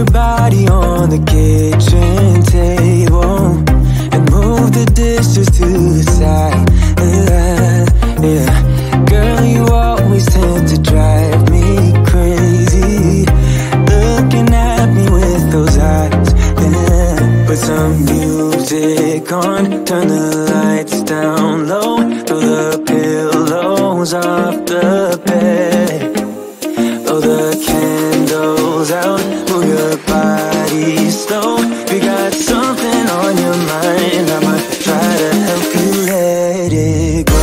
your body on the kitchen table and move the dishes to the side. Yeah. Girl, you always tend to drive me crazy, looking at me with those eyes. Yeah. Put some music on, turn the lights down low, throw the pillows off the bed, blow the candles out, move your body slow. If you got something on your mind, I'ma try to help you let it go.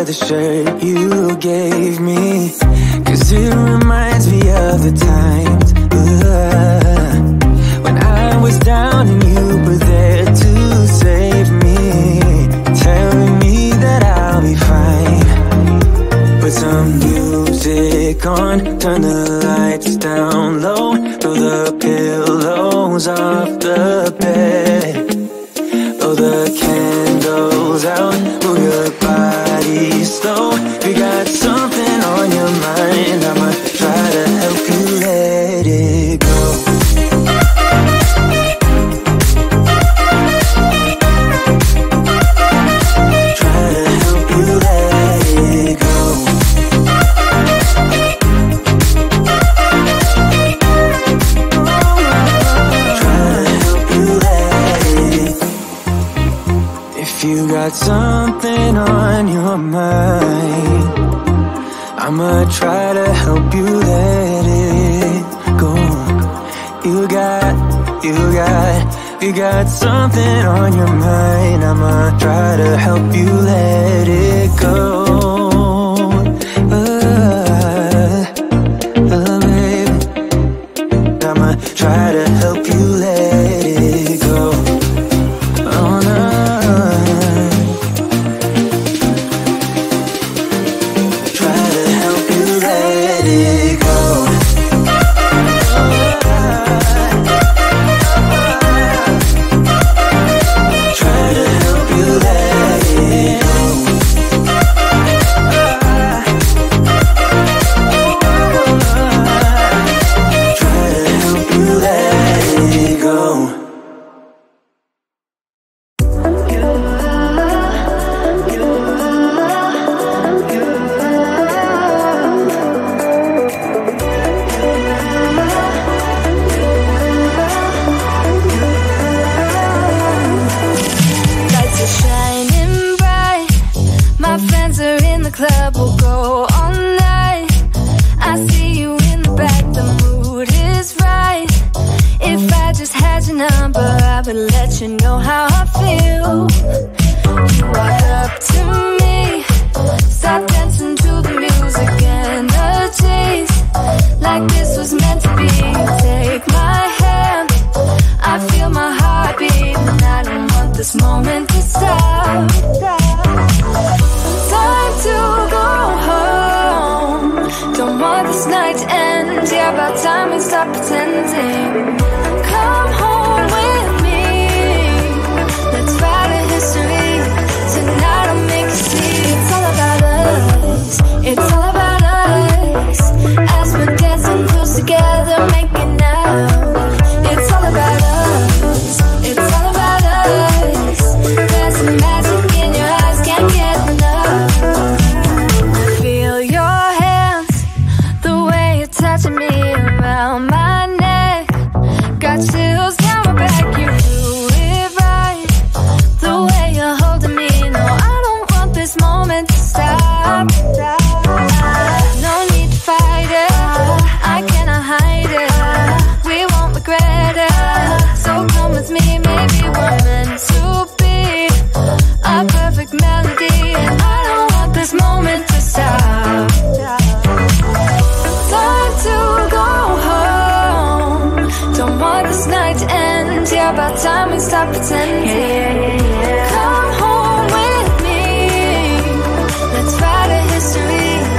The shirt you gave me, 'cause it reminds me of the times when I was down and you were there to save me, telling me that I'll be fine. Put some music on, turn the lights down low, throw the pillows off the bed, blow the candles out, move your body slow. If you got something on your mind, I'ma try to help you let it go. Try to help you let it go. Try to help you let it go. If you got something on your mind, I'ma try to help you let it go. You got something on your mind, I'ma try to help you let it go. Baby, I'ma try to help you let it go. Oh no. about time we stop pretending. Come home with me, let's write a history.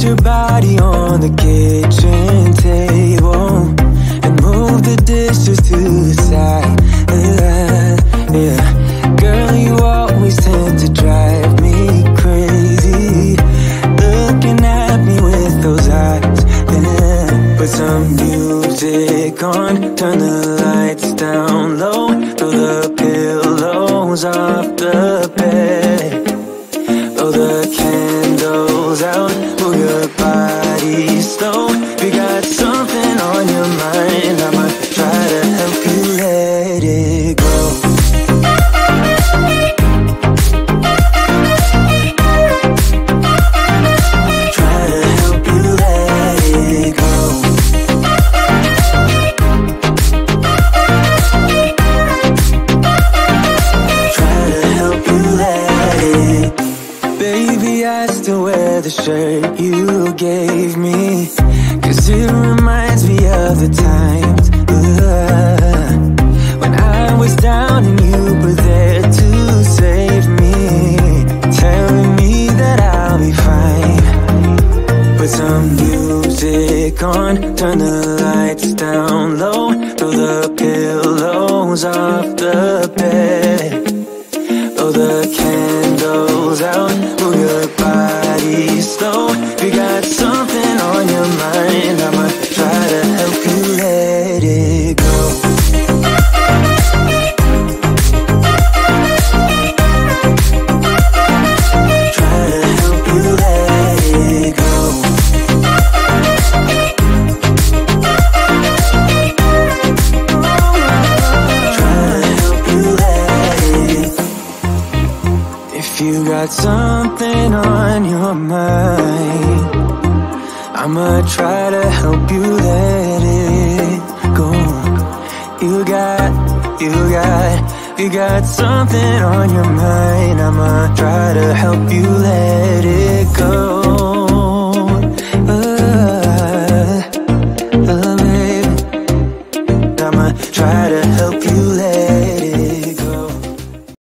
your body on the kitchen table and move the dishes to the side. Yeah, girl, you always tend to drive me crazy, looking at me with those eyes. Yeah. Put some music on, turn the lights down low, throw the pillows off the bed, blow the candles out, move your body slow. You got something on your mind, I'ma try to help you let it go. Try to help you let it go. Try to help you let it. Baby, I still wear the shirt you gave me, 'cause it reminds me of the times when I was down and you were there to save me, telling me that I'll be fine. Put some music on, turn the lights down low, throw the pillows off the bed, blow the candles out, move your body slow. You got something on your mind, I'ma try to help you let it go. Try to help you let it go. Try to help you let it. If you got something on your mind, I'ma try to help you let it go. You got something on your mind, I'ma try to help you let it go.